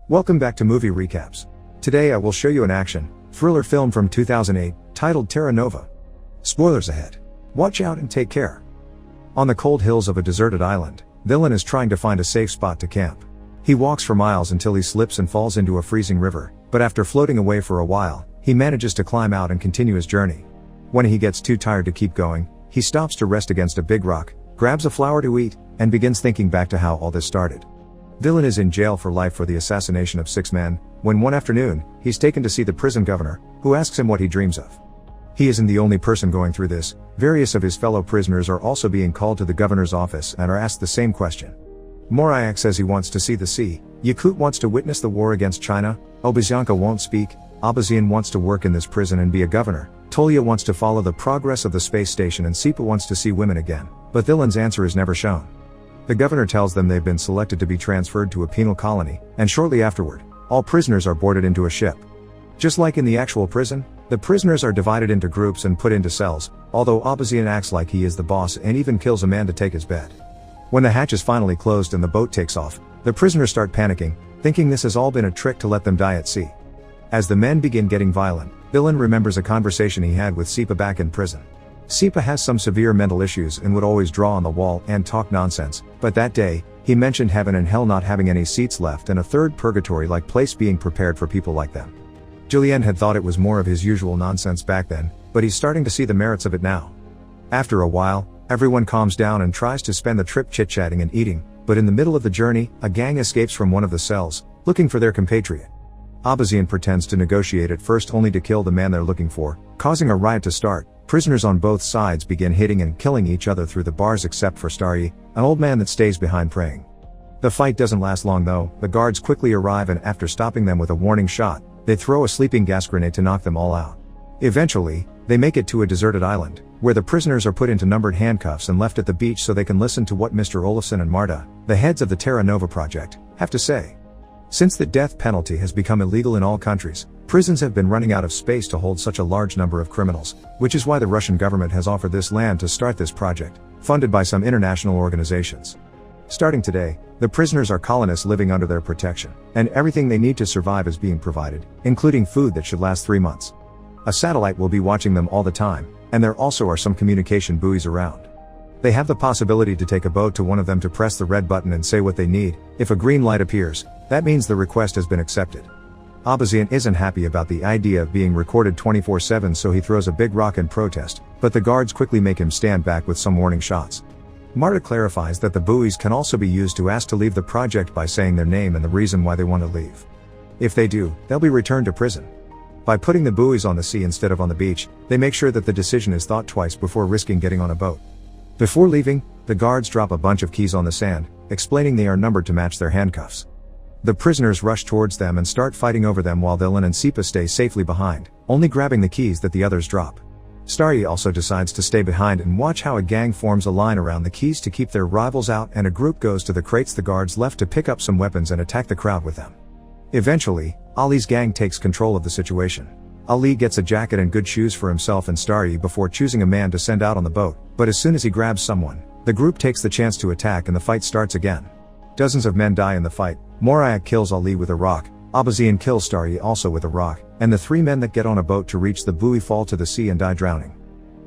Welcome back to Movie Recaps. Today I will show you an action, thriller film from 2008, titled Terra Nova. Spoilers ahead. Watch out and take care. On the cold hills of a deserted island, Dylan is trying to find a safe spot to camp. He walks for miles until he slips and falls into a freezing river, but after floating away for a while, he manages to climb out and continue his journey. When he gets too tired to keep going, he stops to rest against a big rock, grabs a flower to eat, and begins thinking back to how all this started. Dylan is in jail for life for the assassination of 6 men, when one afternoon, he's taken to see the prison governor, who asks him what he dreams of. He isn't the only person going through this. Various of his fellow prisoners are also being called to the governor's office and are asked the same question. Moriak says he wants to see the sea, Yakut wants to witness the war against China, Obazyanka won't speak, Abazian wants to work in this prison and be a governor, Tolya wants to follow the progress of the space station, and Sipa wants to see women again, but Dylan's answer is never shown. The governor tells them they've been selected to be transferred to a penal colony, and shortly afterward, all prisoners are boarded into a ship. Just like in the actual prison, the prisoners are divided into groups and put into cells, although Abazian acts like he is the boss and even kills a man to take his bed. When the hatch is finally closed and the boat takes off, the prisoners start panicking, thinking this has all been a trick to let them die at sea. As the men begin getting violent, Dylan remembers a conversation he had with Sipa back in prison. Sipa has some severe mental issues and would always draw on the wall and talk nonsense, but that day, he mentioned heaven and hell not having any seats left and a third purgatory-like place being prepared for people like them. Julien had thought it was more of his usual nonsense back then, but he's starting to see the merits of it now. After a while, everyone calms down and tries to spend the trip chit-chatting and eating, but in the middle of the journey, a gang escapes from one of the cells, looking for their compatriot. Abazian pretends to negotiate at first only to kill the man they're looking for, causing a riot to start. Prisoners on both sides begin hitting and killing each other through the bars except for Starry, an old man that stays behind praying. The fight doesn't last long though. The guards quickly arrive and after stopping them with a warning shot, they throw a sleeping gas grenade to knock them all out. Eventually, they make it to a deserted island, where the prisoners are put into numbered handcuffs and left at the beach so they can listen to what Mr. Olafsson and Marta, the heads of the Terra Nova project, have to say. Since the death penalty has become illegal in all countries, prisons have been running out of space to hold such a large number of criminals, which is why the Russian government has offered this land to start this project, funded by some international organizations. Starting today, the prisoners are colonists living under their protection, and everything they need to survive is being provided, including food that should last 3 months. A satellite will be watching them all the time, and there also are some communication buoys around. They have the possibility to take a boat to one of them to press the red button and say what they need. If a green light appears, that means the request has been accepted. Abazian isn't happy about the idea of being recorded 24/7, so he throws a big rock in protest, but the guards quickly make him stand back with some warning shots. Marta clarifies that the buoys can also be used to ask to leave the project by saying their name and the reason why they want to leave. If they do, they'll be returned to prison. By putting the buoys on the sea instead of on the beach, they make sure that the decision is thought twice before risking getting on a boat. Before leaving, the guards drop a bunch of keys on the sand, explaining they are numbered to match their handcuffs. The prisoners rush towards them and start fighting over them while Dylan and Sipa stay safely behind, only grabbing the keys that the others drop. Starry also decides to stay behind and watch how a gang forms a line around the keys to keep their rivals out, and a group goes to the crates the guards left to pick up some weapons and attack the crowd with them. Eventually, Ali's gang takes control of the situation. Ali gets a jacket and good shoes for himself and Starry before choosing a man to send out on the boat, but as soon as he grabs someone, the group takes the chance to attack and the fight starts again. Dozens of men die in the fight. Moriak kills Ali with a rock, Abazian kills Starry also with a rock, and the 3 men that get on a boat to reach the buoy fall to the sea and die drowning.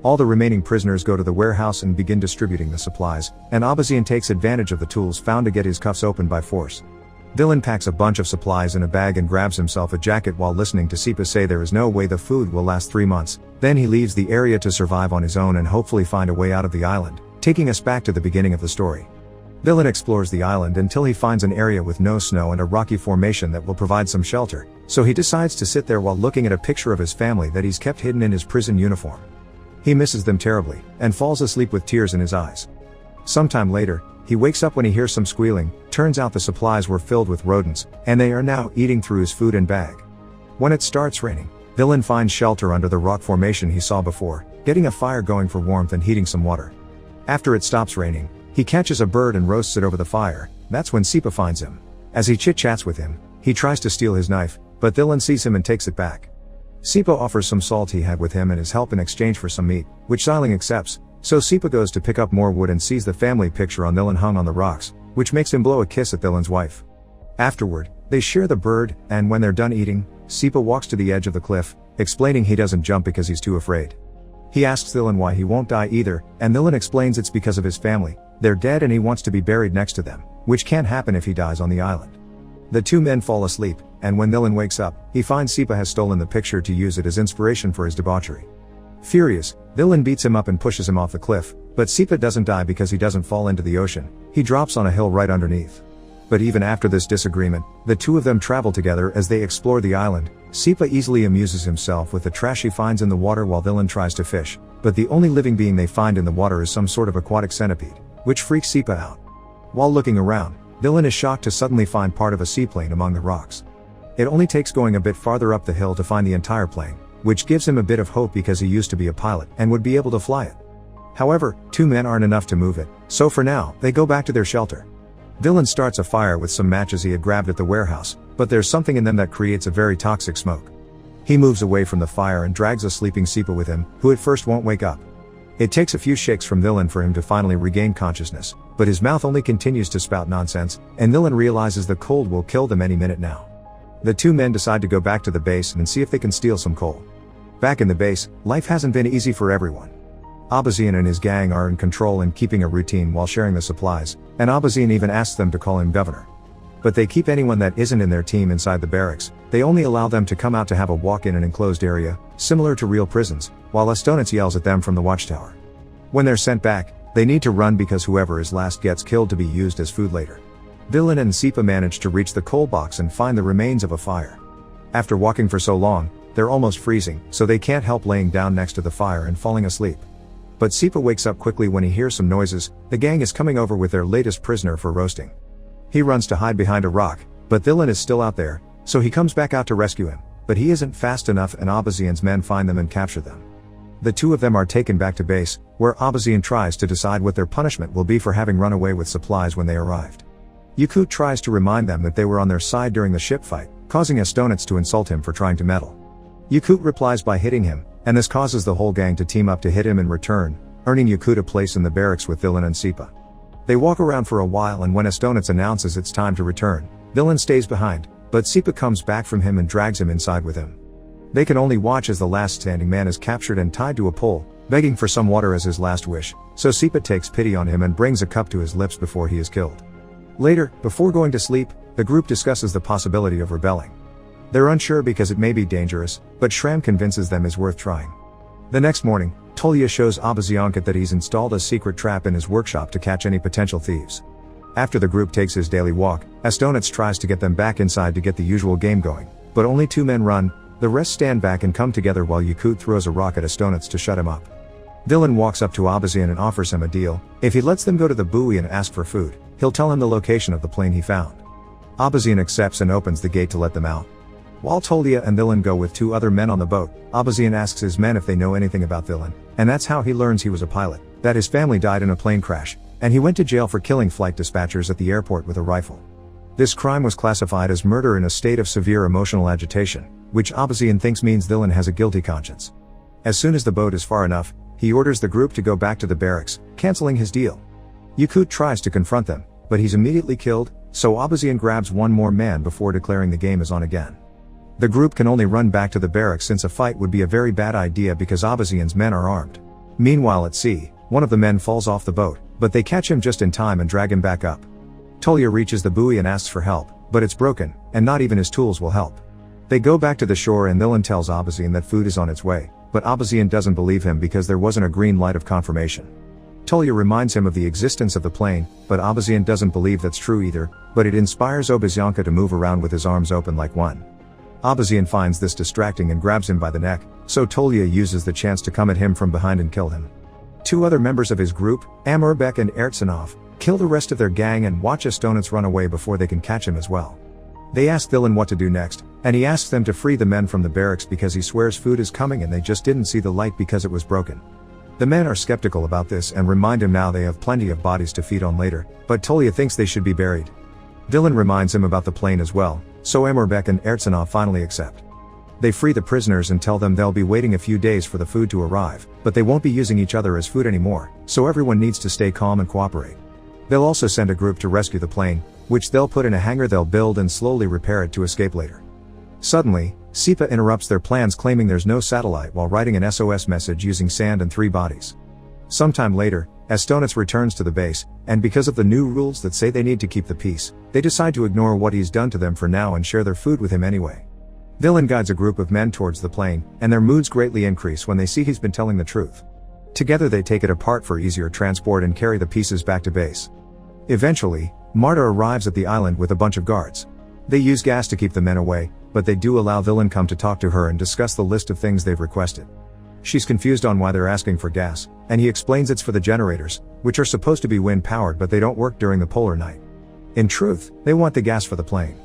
All the remaining prisoners go to the warehouse and begin distributing the supplies, and Abazian takes advantage of the tools found to get his cuffs open by force. Dylan packs a bunch of supplies in a bag and grabs himself a jacket while listening to Sipa say there is no way the food will last 3 months. Then he leaves the area to survive on his own and hopefully find a way out of the island, taking us back to the beginning of the story. Dylan explores the island until he finds an area with no snow and a rocky formation that will provide some shelter, so he decides to sit there while looking at a picture of his family that he's kept hidden in his prison uniform. He misses them terribly, and falls asleep with tears in his eyes. Sometime later, he wakes up when he hears some squealing. Turns out the supplies were filled with rodents, and they are now eating through his food and bag. When it starts raining, Dylan finds shelter under the rock formation he saw before, getting a fire going for warmth and heating some water. After it stops raining, he catches a bird and roasts it over the fire. That's when Sipa finds him. As he chit-chats with him, he tries to steal his knife, but Dylan sees him and takes it back. Sipa offers some salt he had with him and his help in exchange for some meat, which Siling accepts, so Sipa goes to pick up more wood and sees the family picture on Dylan hung on the rocks, which makes him blow a kiss at Dylan's wife. Afterward, They share the bird, and when they're done eating, Sipa walks to the edge of the cliff, explaining he doesn't jump because he's too afraid. He asks Dylan why he won't die either, and Dylan explains it's because of his family. They're dead and he wants to be buried next to them, which can't happen if he dies on the island. The two men fall asleep, and when Dylan wakes up, he finds Sipa has stolen the picture to use it as inspiration for his debauchery. Furious, Dylan beats him up and pushes him off the cliff, but Sipa doesn't die because he doesn't fall into the ocean. He drops on a hill right underneath. But even after this disagreement, the two of them travel together as they explore the island. Sipa easily amuses himself with the trash he finds in the water while Dylan tries to fish, but the only living being they find in the water is some sort of aquatic centipede, which freaks Sipa out. While looking around, Dylan is shocked to suddenly find part of a seaplane among the rocks. It only takes going a bit farther up the hill to find the entire plane, which gives him a bit of hope because he used to be a pilot and would be able to fly it. However, two men aren't enough to move it, so for now, they go back to their shelter. Dylan starts a fire with some matches he had grabbed at the warehouse, but there's something in them that creates a very toxic smoke. He moves away from the fire and drags a sleeping Sipa with him, who at first won't wake up. It takes a few shakes from Dylan for him to finally regain consciousness, but his mouth only continues to spout nonsense, and Dylan realizes the cold will kill them any minute now. The two men decide to go back to the base and see if they can steal some coal. Back in the base, life hasn't been easy for everyone. Abazian and his gang are in control and keeping a routine while sharing the supplies, and Abazian even asks them to call him governor. But they keep anyone that isn't in their team inside the barracks. They only allow them to come out to have a walk in an enclosed area, similar to real prisons, while Estonitz yells at them from the watchtower. When they're sent back, they need to run because whoever is last gets killed to be used as food later. Dylan and Sipa manage to reach the coal box and find the remains of a fire. After walking for so long, they're almost freezing, so they can't help laying down next to the fire and falling asleep. But Sipa wakes up quickly when he hears some noises. The gang is coming over with their latest prisoner for roasting. He runs to hide behind a rock, but Dylan is still out there, so he comes back out to rescue him, but he isn't fast enough and Abazian's men find them and capture them. The two of them are taken back to base, where Abazian tries to decide what their punishment will be for having run away with supplies when they arrived. Yakut tries to remind them that they were on their side during the ship fight, causing Estonitz to insult him for trying to meddle. Yakut replies by hitting him, and this causes the whole gang to team up to hit him in return, earning Yakut a place in the barracks with Dylan and Sipa. They walk around for a while, and when Estonitz announces it's time to return, Dylan stays behind, but Sipa comes back from him and drags him inside with him. They can only watch as the last standing man is captured and tied to a pole, begging for some water as his last wish, so Sipa takes pity on him and brings a cup to his lips before he is killed. Later, before going to sleep, the group discusses the possibility of rebelling. They're unsure because it may be dangerous, but Shram convinces them it's worth trying. The next morning, Tolya shows Abaziankat that he's installed a secret trap in his workshop to catch any potential thieves. After the group takes his daily walk, Estonitz tries to get them back inside to get the usual game going, but only two men run. The rest stand back and come together while Yakut throws a rock at Estonitz to shut him up. Dylan walks up to Abazian and offers him a deal. If he lets them go to the buoy and ask for food, he'll tell him the location of the plane he found. Abazian accepts and opens the gate to let them out. While Tolya and Dylan go with two other men on the boat, Abazian asks his men if they know anything about Dylan, and that's how he learns he was a pilot, that his family died in a plane crash, and he went to jail for killing flight dispatchers at the airport with a rifle. This crime was classified as murder in a state of severe emotional agitation, which Abazian thinks means Dylan has a guilty conscience. As soon as the boat is far enough, he orders the group to go back to the barracks, canceling his deal. Yakut tries to confront them, but he's immediately killed, so Abazian grabs one more man before declaring the game is on again. The group can only run back to the barracks since a fight would be a very bad idea because Abazian's men are armed. Meanwhile at sea, one of the men falls off the boat, but they catch him just in time and drag him back up. Tolya reaches the buoy and asks for help, but it's broken, and not even his tools will help. They go back to the shore and Dylan tells Abazian that food is on its way, but Abazian doesn't believe him because there wasn't a green light of confirmation. Tolya reminds him of the existence of the plane, but Abazian doesn't believe that's true either, but it inspires Obazianka to move around with his arms open like one. Abazian finds this distracting and grabs him by the neck, so Tolya uses the chance to come at him from behind and kill him. Two other members of his group, Amurbek and Ertsanov, kill the rest of their gang and watch Estonitz run away before they can catch him as well. They ask Dylan what to do next, and he asks them to free the men from the barracks because he swears food is coming and they just didn't see the light because it was broken. The men are skeptical about this and remind him now they have plenty of bodies to feed on later, but Tolya thinks they should be buried. Dylan reminds him about the plane as well, so Amurbek and Ertsanov finally accept. They free the prisoners and tell them they'll be waiting a few days for the food to arrive, but they won't be using each other as food anymore, so everyone needs to stay calm and cooperate. They'll also send a group to rescue the plane, which they'll put in a hangar they'll build and slowly repair it to escape later. Suddenly, Sipa interrupts their plans, claiming there's no satellite, while writing an SOS message using sand and 3 bodies. Sometime later, Estonitz returns to the base, and because of the new rules that say they need to keep the peace, they decide to ignore what he's done to them for now and share their food with him anyway. Villain guides a group of men towards the plane, and their moods greatly increase when they see he's been telling the truth. Together they take it apart for easier transport and carry the pieces back to base. Eventually, Marta arrives at the island with a bunch of guards. They use gas to keep the men away, but they do allow Villain come to talk to her and discuss the list of things they've requested. She's confused on why they're asking for gas, and he explains it's for the generators, which are supposed to be wind-powered but they don't work during the polar night. In truth, they want the gas for the plane.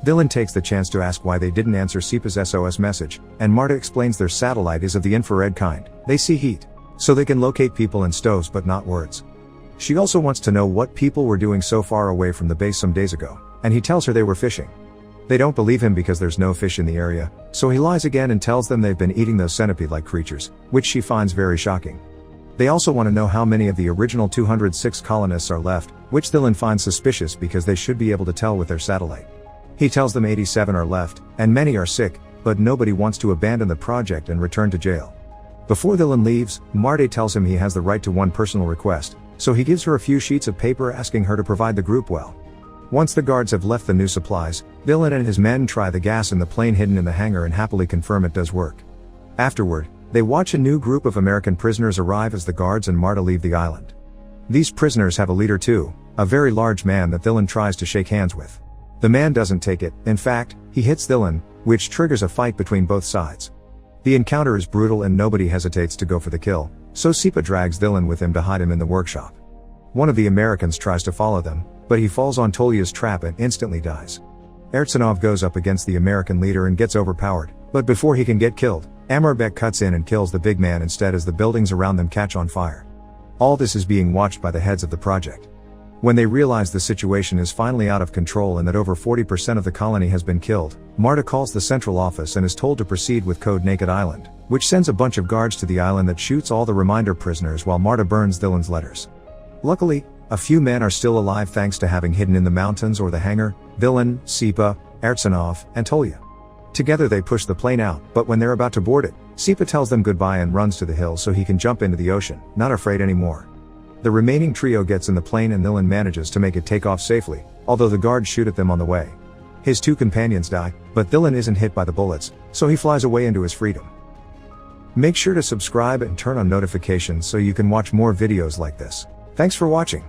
Villain takes the chance to ask why they didn't answer Sipa's SOS message, and Marta explains their satellite is of the infrared kind. They see heat, so they can locate people and stoves but not words. She also wants to know what people were doing so far away from the base some days ago, and he tells her they were fishing. They don't believe him because there's no fish in the area, so he lies again and tells them they've been eating those centipede-like creatures, which she finds very shocking. They also want to know how many of the original 206 colonists are left, which Villain finds suspicious because they should be able to tell with their satellite. He tells them 87 are left, and many are sick, but nobody wants to abandon the project and return to jail. Before Villain leaves, Marta tells him he has the right to one personal request, so he gives her a few sheets of paper asking her to provide the group well. Once the guards have left the new supplies, Villain and his men try the gas in the plane hidden in the hangar and happily confirm it does work. Afterward, they watch a new group of American prisoners arrive as the guards and Marta leave the island. These prisoners have a leader too, a very large man that Villain tries to shake hands with. The man doesn't take it, in fact, he hits Villain, which triggers a fight between both sides. The encounter is brutal and nobody hesitates to go for the kill, so Sipa drags Villain with him to hide him in the workshop. One of the Americans tries to follow them, but he falls on Tolya's trap and instantly dies. Ertsanov goes up against the American leader and gets overpowered, but before he can get killed, Amarbek cuts in and kills the big man instead as the buildings around them catch on fire. All this is being watched by the heads of the project. When they realize the situation is finally out of control and that over 40% of the colony has been killed, Marta calls the central office and is told to proceed with Code Naked Island, which sends a bunch of guards to the island that shoots all the reminder prisoners while Marta burns Villain's letters. Luckily, a few men are still alive thanks to having hidden in the mountains or the hangar: Villain, Sipa, Ertsanov, and Tolya. Together they push the plane out, but when they're about to board it, Sipa tells them goodbye and runs to the hill so he can jump into the ocean, not afraid anymore. The remaining trio gets in the plane and Villain manages to make it take off safely, although the guards shoot at them on the way. His 2 companions die, but Villain isn't hit by the bullets, so he flies away into his freedom. Make sure to subscribe and turn on notifications so you can watch more videos like this. Thanks for watching.